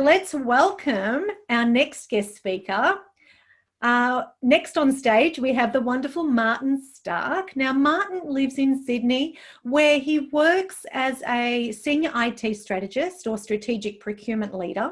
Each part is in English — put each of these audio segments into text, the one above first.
let's welcome our next guest speaker. Next on stage, we have the wonderful Martin Stark. Now, Martin lives in Sydney, where he works as a senior IT strategist or strategic procurement leader.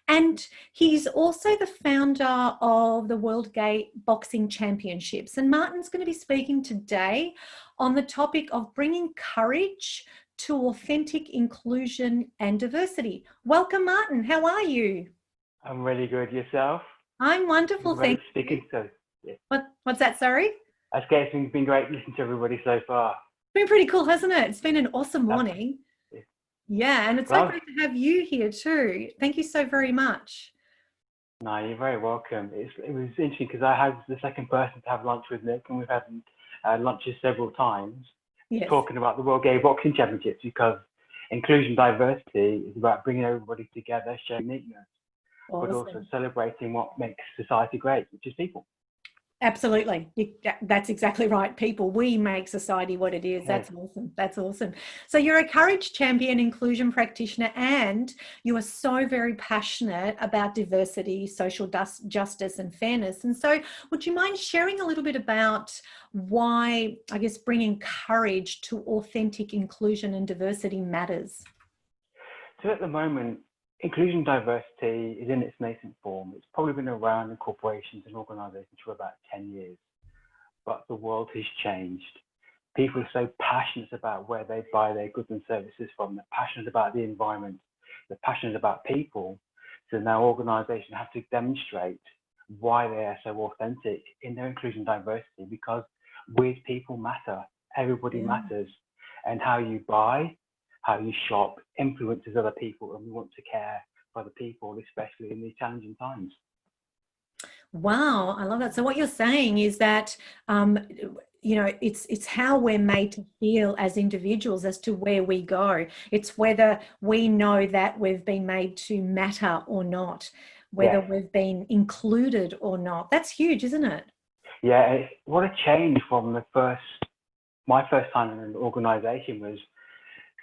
And he's also the founder of the World Gay Boxing Championships. And Martin's going to be speaking today on the topic of bringing courage to authentic inclusion and diversity. Welcome, Martin. How are you? I'm really good. Yourself? I'm wonderful, thank you. Speaking, so yeah. What's that, sorry? I guess it's been great listening to everybody so far. It's been pretty cool, hasn't it? It's been an awesome morning. Yeah, and it's so great to have you here too. Thank you so very much. No, you're very welcome. It was interesting because I had the second person to have lunch with Nick, and we've had lunches several times, talking about the World Gay Boxing Championships, because inclusion diversity is about bringing everybody together, showing uniqueness. Awesome. But also celebrating what makes society great, which is people. Absolutely. That's exactly right. People. We make society what it is. That's awesome. That's awesome. So you're a courage champion, inclusion practitioner, and you are so very passionate about diversity, social justice and fairness. And so would you mind sharing a little bit about why, I guess, bringing courage to authentic inclusion and diversity matters? So at the moment, inclusion diversity is in its nascent form. It's probably been around in corporations and organizations for about 10 years, but the world has changed. People are so passionate about where they buy their goods and services from. They're passionate about the environment. They're passionate about people. So now organizations have to demonstrate why they are so authentic in their inclusion diversity, because we as people matter. Everybody matters. And how you buy, how you shop influences other people, and we want to care for other people, especially in these challenging times. Wow, I love that. So what you're saying is that, you know, it's how we're made to feel as individuals as to where we go. It's whether we know that we've been made to matter or not, whether we've been included or not. That's huge, isn't it? Yeah, what a change from my first time in an organization was,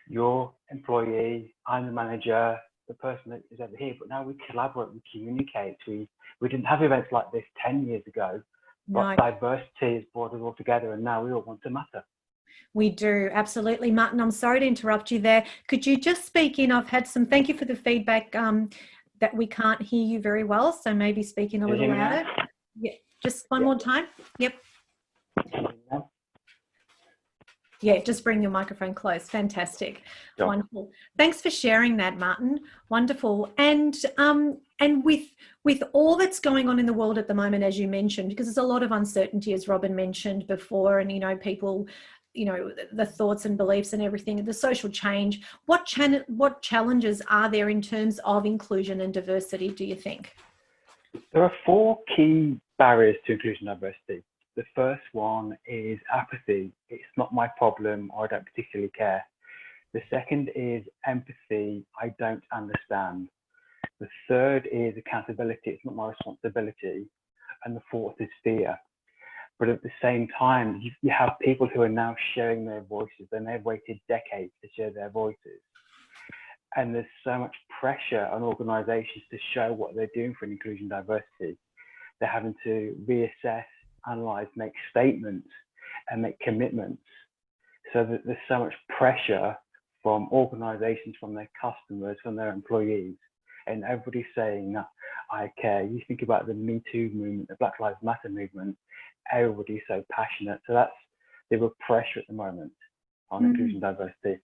your employee, I'm the manager, the person that is over here, but now we collaborate, we communicate. We didn't have events like this 10 years ago, but diversity has brought us all together, and now we all want to matter. We do, absolutely. Martin, I'm sorry to interrupt you there. Could you just speak in? I've had thank you for the feedback that we can't hear you very well, so maybe speak in a little louder. Yeah, just one more time. Yep. Yeah, just bring your microphone close. Fantastic. Yep. Wonderful. Thanks for sharing that, Martin. Wonderful. And with all that's going on in the world at the moment, as you mentioned, because there's a lot of uncertainty, as Robin mentioned before, and, you know, people, you know, the thoughts and beliefs and everything, the social change, what challenges are there in terms of inclusion and diversity, do you think? There are 4 key barriers to inclusion and diversity. The first one is apathy. It's not my problem, or I don't particularly care. The second is empathy. I don't understand. The third is accountability. It's not my responsibility. And the fourth is fear. But at the same time, you have people who are now sharing their voices, and they've waited decades to share their voices. And there's so much pressure on organizations to show what they're doing for inclusion and diversity. They're having to reassess, analyze, make statements and make commitments, so that there's so much pressure from organizations, from their customers, from their employees, and everybody's saying that I care. You think about the Me Too movement, the Black Lives Matter movement, everybody's so passionate. So that's the real pressure at the moment on inclusion and diversity.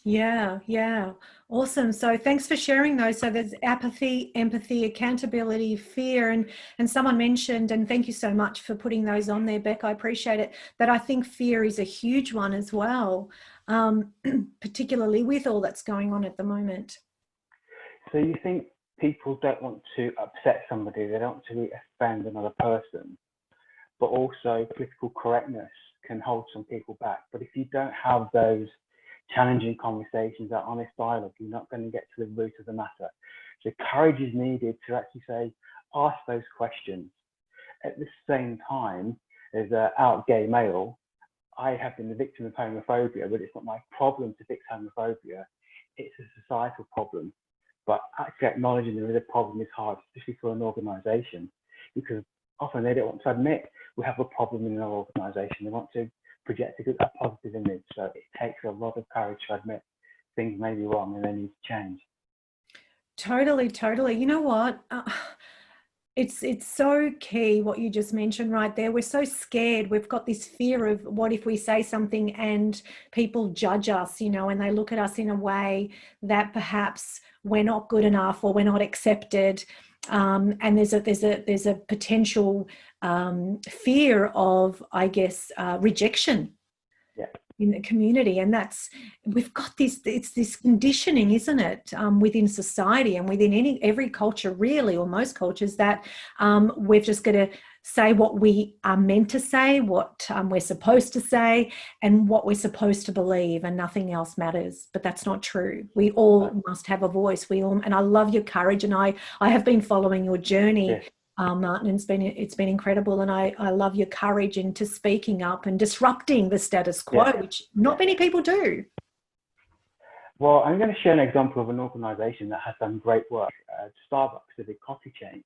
Yeah. Awesome. So thanks for sharing those. So there's apathy, empathy, accountability, fear, and someone mentioned, and thank you so much for putting those on there, Beck, I appreciate it, that I think fear is a huge one as well, particularly with all that's going on at the moment. So you think people don't want to upset somebody, they don't want to offend another person, but also political correctness can hold some people back. But if you don't have those challenging conversations, that honest dialogue, you're not going to get to the root of the matter. So courage is needed to actually ask those questions. At the same time, as an out gay male, I have been the victim of homophobia, but it's not my problem to fix homophobia. It's a societal problem. But actually acknowledging there is a problem is hard, especially for an organisation, because often they don't want to admit we have a problem in our organisation. They want to project a positive image. So it takes a lot of courage to admit things may be wrong and they need to change. Totally, totally. You know what? It's so key what you just mentioned right there. We're so scared. We've got this fear of what if we say something and people judge us, you know, and they look at us in a way that perhaps we're not good enough or we're not accepted. And there's a potential fear of, I guess, rejection. Yeah. In the community, and we've got it's this conditioning, isn't it, within society and within every culture really, or most cultures, that we've just got to say what we are meant to say, what we're supposed to say, and what we're supposed to believe, and nothing else matters. But that's not true. We all must have a voice. And I love your courage, and I have been following your journey. Yeah. Martin, it's been incredible, and I love your courage into speaking up and disrupting the status quo, which not many people do. Well, I'm going to share an example of an organisation that has done great work. Starbucks, the big coffee chain.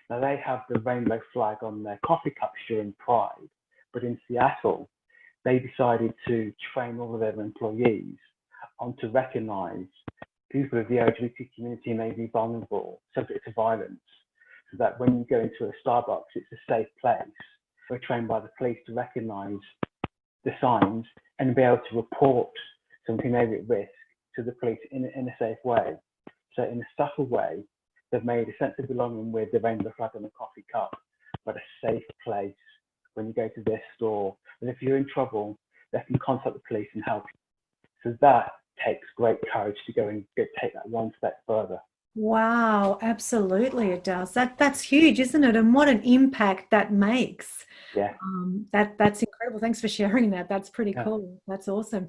Now they have the rainbow flag on their coffee cups during Pride, but in Seattle, they decided to train all of their employees on to recognise people of the LGBT community may be vulnerable, subject to violence. So that when you go into a Starbucks, it's a safe place. We're trained by the police to recognise the signs and be able to report something maybe at risk to the police in a safe way. So in a subtle way, they've made a sense of belonging with the rainbow flag on the coffee cup, but a safe place when you go to their store. And if you're in trouble, they can contact the police and help you. So that takes great courage to go and take that one step further. Wow, absolutely it does. That's huge, isn't it? And what an impact that makes. Yeah. That's incredible. Thanks for sharing that. That's pretty cool. That's awesome.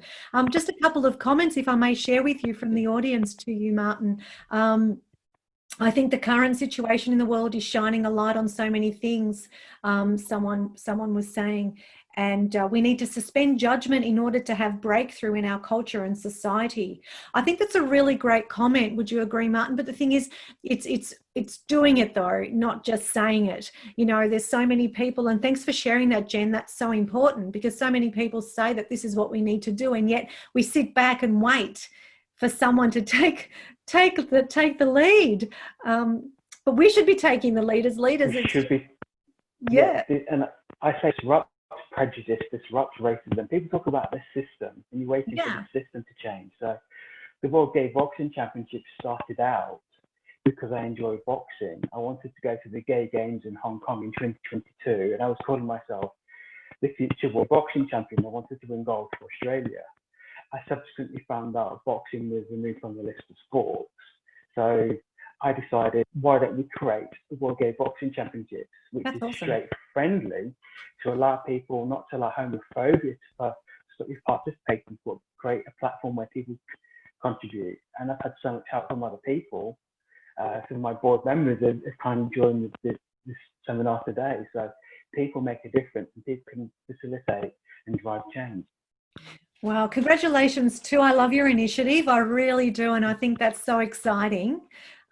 Just a couple of comments, if I may share with you from the audience to you, Martin. I think the current situation in the world is shining a light on so many things. Someone was saying, and we need to suspend judgment in order to have breakthrough in our culture and society. I think that's a really great comment. Would you agree, Martin? But the thing is, it's doing it though, not just saying it. You know, there's so many people, and thanks for sharing that, Jen. That's so important, because so many people say that this is what we need to do, and yet we sit back and wait for someone to take the lead. But we should be taking the lead as leaders. We should be. Yeah. And I say disrupt prejudice, disrupt racism. People talk about the system, and you're waiting for the system to change. So the World Gay Boxing Championship started out because I enjoy boxing. I wanted to go to the Gay Games in Hong Kong in 2022, and I was calling myself the future World Boxing Champion. I wanted to win gold for Australia. I subsequently found out boxing was removed from the list of sports. So I decided, why don't we create the World Gay Boxing Championships, which is awesome. Straight friendly, to allow people, not to allow homophobia to participate, but create a platform where people contribute. And I've had so much help from other people. Some of my board members have kind of joined this seminar today. So people make a difference, and people can facilitate and drive change. Wow, congratulations too. I love your initiative. I really do. And I think that's so exciting.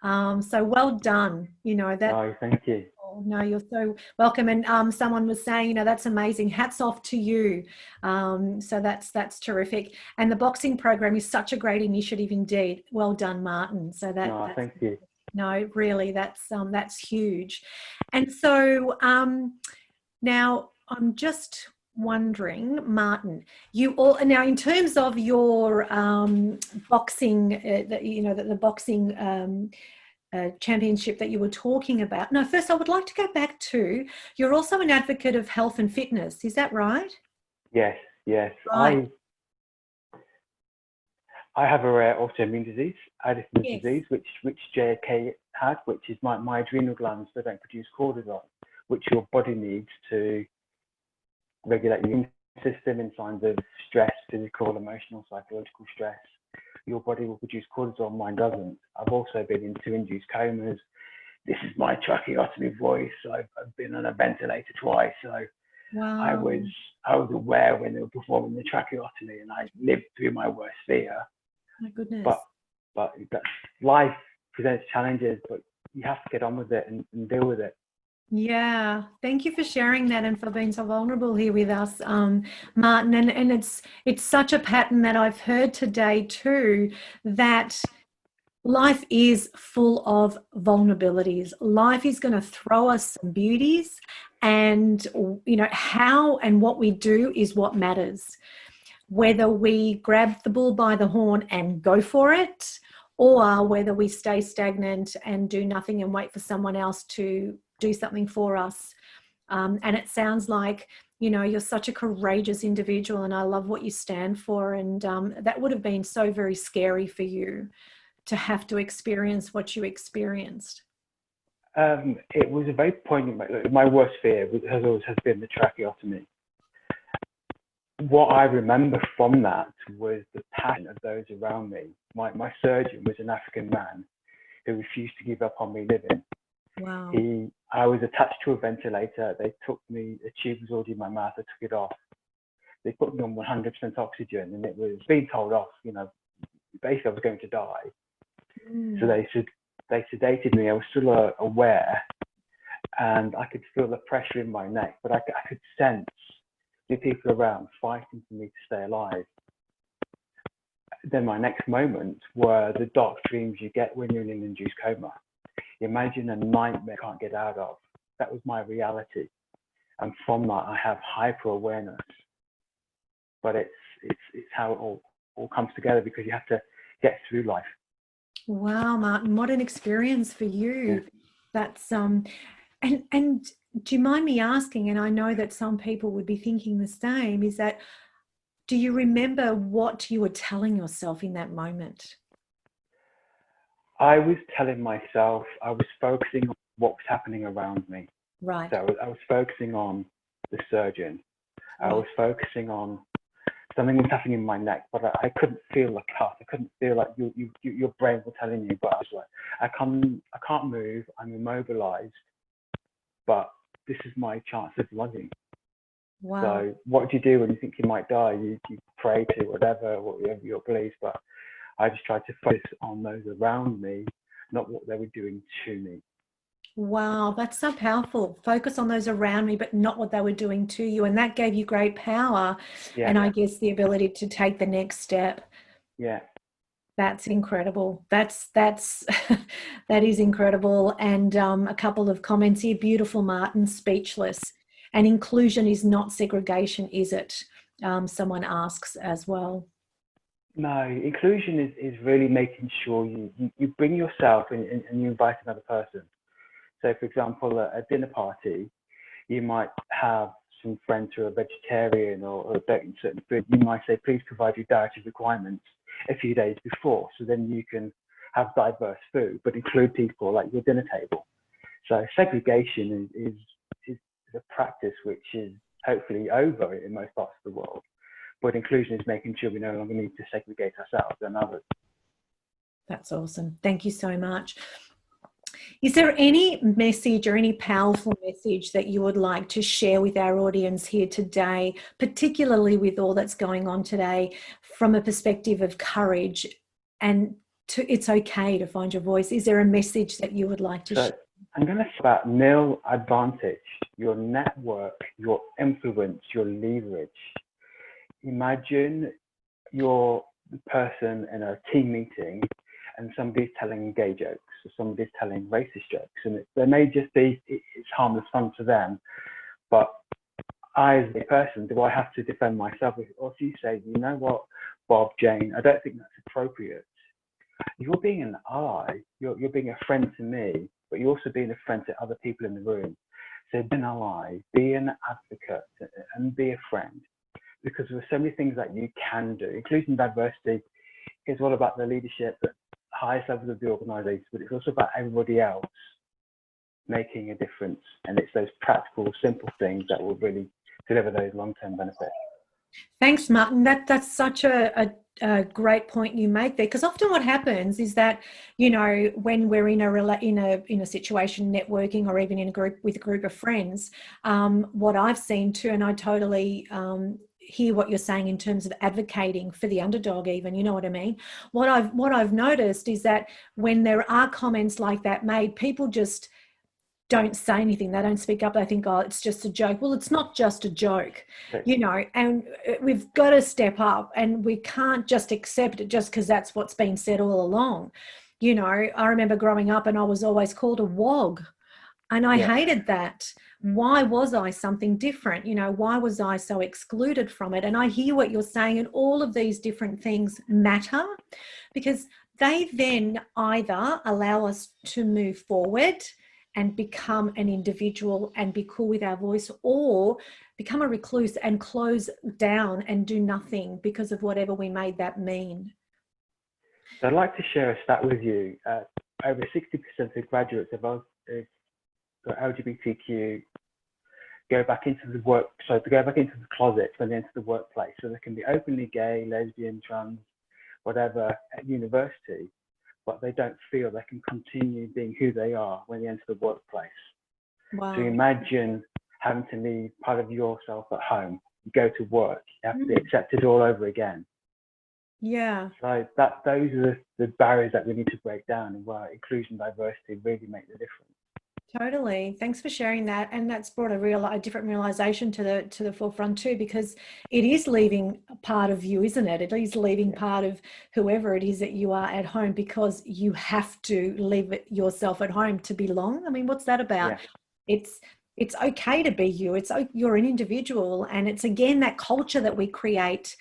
So well done. You know that. Oh, thank you. No, you're so welcome. And someone was saying, you know, that's amazing. Hats off to you. So that's terrific. And the boxing program is such a great initiative indeed. Well done, Martin. So thank you. No, really, that's huge. And so now I'm just wondering, Martin, now in terms of your boxing, the boxing championship that you were talking about. No, first I would like to go back to, you're also an advocate of health and fitness. Is that right? Yes. Right. I have a rare autoimmune disease, Addison disease, which JK had, which is my adrenal glands that don't produce cortisol, which your body needs to regulate your immune system in signs of stress, physical, emotional, psychological stress. Your body will produce cortisol, mine doesn't. I've also been in 2 induced comas. This is my tracheotomy voice. I've been on a ventilator twice. So wow. I was aware when they were performing the tracheotomy, and I lived through my worst fear. My goodness. But life presents challenges, but you have to get on with it and deal with it. Yeah, thank you for sharing that and for being so vulnerable here with us, Martin. And it's such a pattern that I've heard today too, that life is full of vulnerabilities. Life is going to throw us some beauties, and how and what we do is what matters. Whether we grab the bull by the horn and go for it, or whether we stay stagnant and do nothing and wait for someone else to do something for us. And it sounds like, you're such a courageous individual, and I love what you stand for. And that would have been so very scary for you to have to experience what you experienced. It was a very poignant. My worst fear has been the tracheotomy. What I remember from that was the passion of those around me. My surgeon was an African man who refused to give up on me living. Wow. I was attached to a ventilator. They took me, a tube was already in my mouth, they took it off. They put me on 100% oxygen, and it was being told off, basically I was going to die. So they sedated me. I was still aware, and I could feel the pressure in my neck, but I could sense the people around fighting for me to stay alive. Then my next moment were the dark dreams you get when you're in an induced coma. Imagine a nightmare you can't get out of. That was my reality. And from that, I have hyper awareness. But it's how it all comes together, because you have to get through life. Wow, Martin, what an experience for you. Yeah. That's and do you mind me asking, and I know that some people would be thinking the same, is that, do you remember what you were telling yourself in that moment? I was telling myself, I was focusing on what was happening around me. Right. So I was focusing on the surgeon. I was focusing on something was happening in my neck, but I couldn't feel the cut. I couldn't feel like your brain was telling you, but I was like, I can't move. I'm immobilized, but this is my chance of living. Wow. So what do you do when you think you might die? You pray to whatever your beliefs, but I just tried to focus on those around me, not what they were doing to me. Wow, that's so powerful. Focus on those around me, but not what they were doing to you. And that gave you great power. Yeah. And I guess the ability to take the next step. Yeah. That's incredible. That is incredible. And a couple of comments here. Beautiful, Martin, speechless. And inclusion is not segregation, is it? Someone asks as well. No, inclusion is really making sure you bring yourself and you invite another person. So, for example, at a dinner party, you might have some friends who are vegetarian or don't eat certain food. You might say, please provide your dietary requirements a few days before, so then you can have diverse food, but include people at your dinner table. So segregation is a practice which is hopefully over in most parts of the world. But inclusion is making sure we no longer need to segregate ourselves and others. That's awesome. Thank you so much. Is there any message or any powerful message that you would like to share with our audience here today, particularly with all that's going on today, from a perspective of courage and it's okay to find your voice? Is there a message that you would like to share? I'm going to say about nil advantage, your network, your influence, your leverage. Imagine you're the person in a team meeting and somebody's telling gay jokes or somebody's telling racist jokes, and they may just be, it's harmless fun to them, but I as a person, do I have to defend myself? Or if you say, you know what, Bob, Jane, I don't think that's appropriate. You're being an ally, you're being a friend to me, but you're also being a friend to other people in the room. So be an ally, be an advocate, and be a friend. Because there are so many things that you can do. Inclusion and diversity is all about the leadership at highest levels of the organisation, but it's also about everybody else making a difference. And it's those practical, simple things that will really deliver those long-term benefits. Thanks, Martin. That's such a great point you make there, because often what happens is that, you know, when we're in a situation networking, or even in a group with a group of friends, what I've seen too, and I totally hear what you're saying in terms of advocating for the underdog even, you know what I mean? What I've noticed is that when there are comments like that made, people just don't say anything. They don't speak up. They think, oh, it's just a joke. Well, it's not just a joke, you know, and we've got to step up, and we can't just accept it just because that's what's been said all along. You know, I remember growing up and I was always called a wog, and I hated that. Why was I something different? You know, why was I so excluded from it? And I hear what you're saying, and all of these different things matter, because they then either allow us to move forward and become an individual and be cool with our voice, or become a recluse and close down and do nothing because of whatever we made that mean. So I'd like to share a stat with you. Over 60% of graduates of LGBTQ go back into the closet when they enter the workplace. So they can be openly gay, lesbian, trans, whatever at university, but they don't feel they can continue being who they are when they enter the workplace. Wow. So imagine having to leave part of yourself at home, you go to work, you have to be accepted all over again. Yeah. So those are the barriers that we need to break down, and where inclusion and diversity really make the difference. Totally. Thanks for sharing that. And that's brought a different realization to the forefront too, because it is leaving a part of you, isn't it? It is leaving part of whoever it is that you are at home, because you have to leave it yourself at home to belong. I mean, what's that about? Yeah. It's okay to be you. You're an individual, and it's again that culture that we create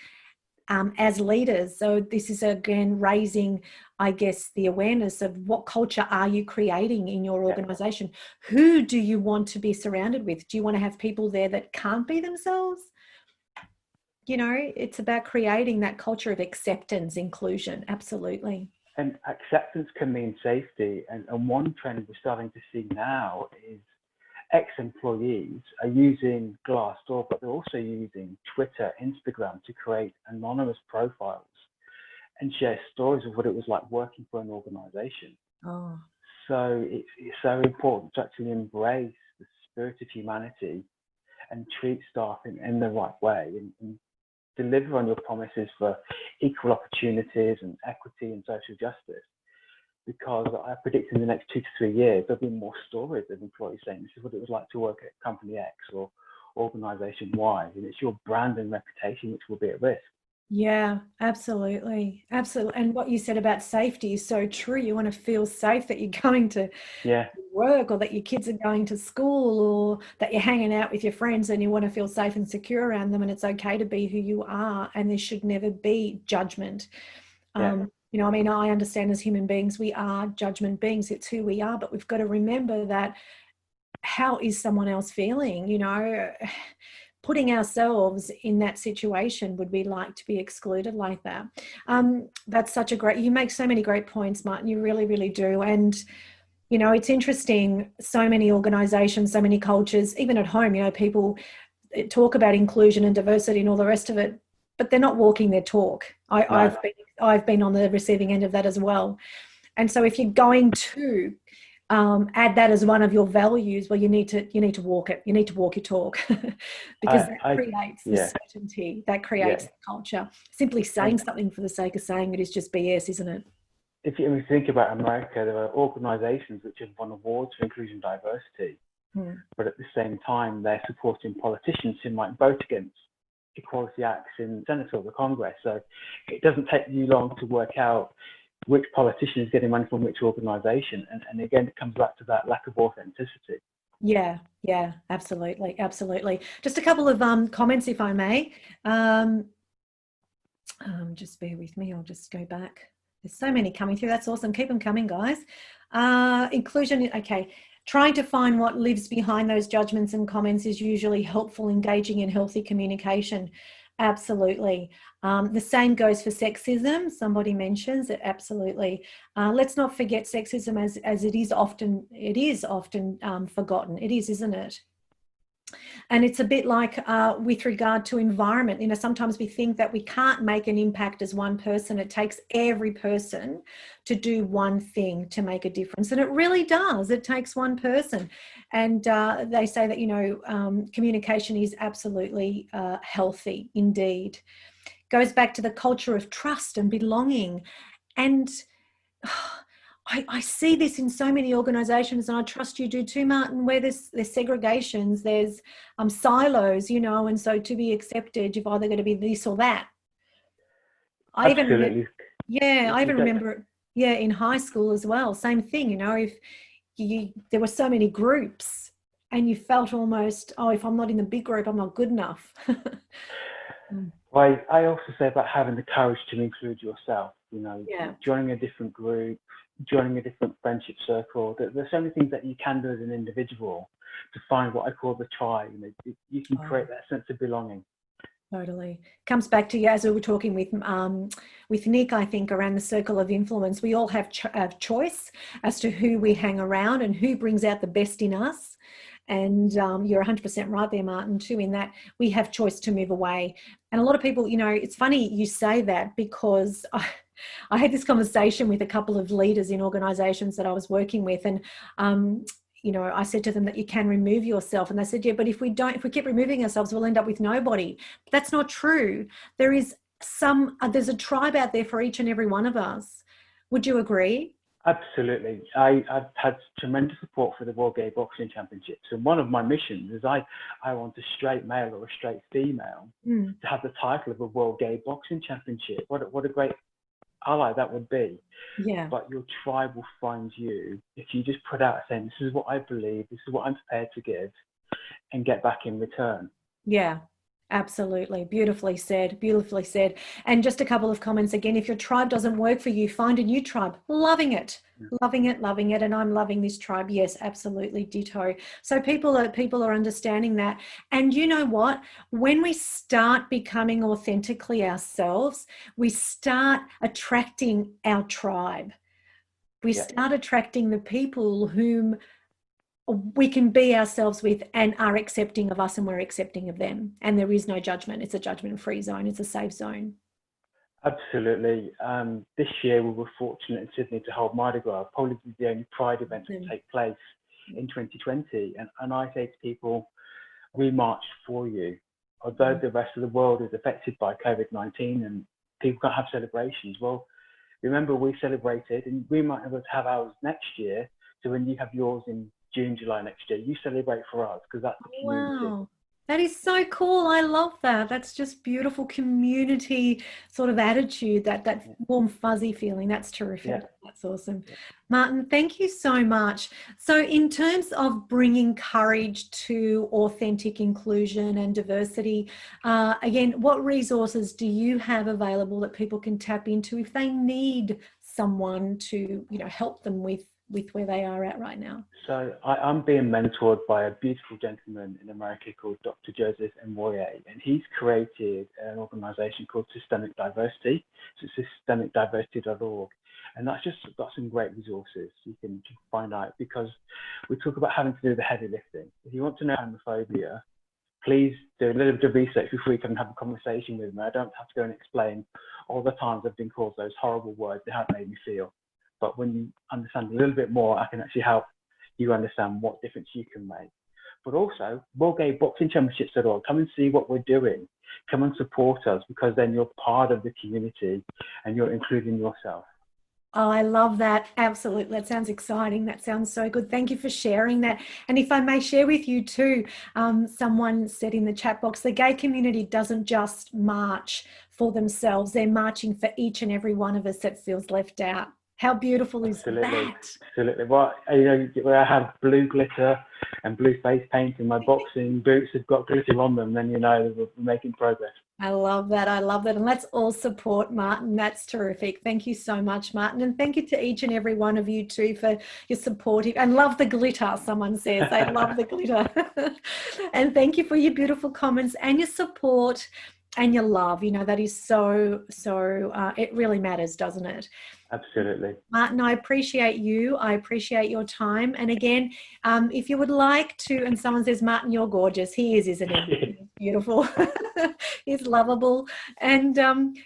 as leaders. So this is again raising, I guess, the awareness of what culture are you creating in your organization? Who do you want to be surrounded with? Do you want to have people there that can't be themselves? You know, it's about creating that culture of acceptance, inclusion. Absolutely. And acceptance can mean safety. And one trend we're starting to see now is ex-employees are using Glassdoor, but they're also using Twitter, Instagram to create anonymous profiles and share stories of what it was like working for an organization. Oh. So it's so important to actually embrace the spirit of humanity and treat staff in the right way, and deliver on your promises for equal opportunities and equity and social justice. Because I predict in the next 2 to 3 years, there'll be more stories of employees saying this is what it was like to work at company X or organization Y, and it's your brand and reputation which will be at risk. Yeah, absolutely. Absolutely. And what you said about safety is so true. You want to feel safe that you're going to work, or that your kids are going to school, or that you're hanging out with your friends, and you want to feel safe and secure around them, and it's okay to be who you are, and there should never be judgment. You know, I mean, I understand as human beings, we are judgment beings. It's who we are, but we've got to remember that how is someone else feeling? You know, putting ourselves in that situation, would we like to be excluded like that? That's such a great, you make so many great points, Martin, you really, really do. And, you know, it's interesting, so many organizations, so many cultures, even at home, you know, people talk about inclusion and diversity and all the rest of it, but they're not walking their talk. I've been on the receiving end of that as well. And so if you're going to add that as one of your values, well, you need to walk it. You need to walk your talk, because that creates the certainty, that creates the culture. Simply saying something for the sake of saying it is just BS, isn't it? If you think about America, there are organizations which have won awards for inclusion and diversity, but at the same time, they're supporting politicians who might vote against equality acts in the Senate or the Congress. So it doesn't take you long to work out which politician is getting money from which organization. And again, it comes back to that lack of authenticity. Yeah, absolutely. Just a couple of comments, if I may. Just bear with me, I'll just go back. There's so many coming through. That's awesome. Keep them coming, guys. Inclusion, okay. Trying to find what lives behind those judgments and comments is usually helpful, engaging in healthy communication. Absolutely. The same goes for sexism. Somebody mentions it. Absolutely. Let's not forget sexism as it is often forgotten. It is, isn't it? And it's a bit like with regard to environment, you know, sometimes we think that we can't make an impact as one person. It takes every person to do one thing to make a difference. And it really does. It takes one person. And they say that, you know, communication is absolutely healthy indeed. Goes back to the culture of trust and belonging. And I see this in so many organisations, and I trust you do too, Martin, where there's segregations, there's silos, you know, and so to be accepted, you've either got to be this or that. I even remember, in high school as well, same thing, you know, if there were so many groups and you felt almost, oh, if I'm not in the big group, I'm not good enough. I also say about having the courage to include yourself, you know, joining a different group, joining a different friendship circle. There's so many things that you can do as an individual to find what I call the tribe. You know, you can create that sense of belonging. Totally. Comes back to, as we were talking with Nick, I think, around the circle of influence. We all have choice as to who we hang around and who brings out the best in us. And you're 100% right there, Martin, too, in that we have choice to move away. And a lot of people, you know, it's funny you say that, because I had this conversation with a couple of leaders in organisations that I was working with, and you know, I said to them that you can remove yourself, and they said, yeah, but if we keep removing ourselves, we'll end up with nobody. But that's not true. There's a tribe out there for each and every one of us. Would you agree? Absolutely. I've had tremendous support for the World Gay Boxing Championships, and one of my missions is I want a straight male or a straight female to have the title of a World Gay Boxing Championship. What a great ally that would be. Yeah. But your tribe will find you if you just put out saying, this is what I believe, this is what I'm prepared to give, and get back in return. Yeah. Absolutely. Beautifully said. Beautifully said. And just a couple of comments again. If your tribe doesn't work for you, find a new tribe. Loving it. Loving it, loving it. And I'm loving this tribe. Yes, absolutely. Ditto. So people are understanding that. And you know what? When we start becoming authentically ourselves, we start attracting our tribe. We start attracting the people whom we can be ourselves with and are accepting of us, and we're accepting of them. And there is no judgment. It's a judgment-free zone. It's a safe zone. Absolutely. This year we were fortunate in Sydney to hold Mardi Gras, probably the only Pride event to take place in 2020. And I say to people, we marched for you. Although the rest of the world is affected by COVID-19 and people can't have celebrations, well, remember we celebrated, and we might be able to have ours next year. So when you have yours in June, July next year, you celebrate for us, because that's the community. Wow. That is so cool. I love that. That's just beautiful community sort of attitude, that warm, fuzzy feeling. That's terrific. Yeah. That's awesome. Yeah. Martin, thank you so much. So in terms of bringing courage to authentic inclusion and diversity, again, what resources do you have available that people can tap into if they need someone to, you know, help them with where they are at right now? So I'm being mentored by a beautiful gentleman in America called Dr. Joseph Moyer, and he's created an organization called Systemic Diversity. So it's systemicdiversity.org. And that's just got some great resources you can find out, because we talk about having to do the heavy lifting. If you want to know homophobia, please do a little bit of research before you can have a conversation with me. I don't have to go and explain all the times I've been called those horrible words that have made me feel. But when you understand a little bit more, I can actually help you understand what difference you can make. But also, World Gay Boxing Championships.org, come and see what we're doing. Come and support us, because then you're part of the community and you're including yourself. Oh, I love that. Absolutely. That sounds exciting. That sounds so good. Thank you for sharing that. And if I may share with you too, someone said in the chat box, the gay community doesn't just march for themselves. They're marching for each and every one of us that feels left out. How beautiful is that? Absolutely. Well, you know, I have blue glitter and blue face paint, and my boxing boots have got glitter on them, then you know we're making progress. I love that. I love that. And let's all support Martin. That's terrific. Thank you so much, Martin. And thank you to each and every one of you too for your support. And love the glitter, someone says. They love the glitter. And thank you for your beautiful comments and your support. and your love. You know, that is so, it really matters, doesn't it? Absolutely. Martin, I appreciate you. I appreciate your time. And again, if you would like to, and someone says, Martin, you're gorgeous. He is, isn't he? He's beautiful. He's lovable. And,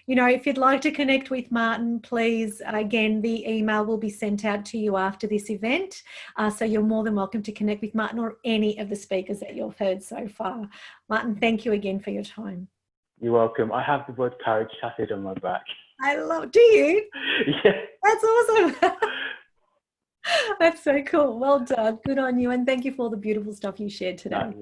you know, if you'd like to connect with Martin, please, again, the email will be sent out to you after this event. So you're more than welcome to connect with Martin or any of the speakers that you've heard so far. Martin, thank you again for your time. You're welcome. I have the word courage tattooed on my back. I love, do you? Yeah. That's awesome. That's so cool. Well done. Good on you. And thank you for all the beautiful stuff you shared today.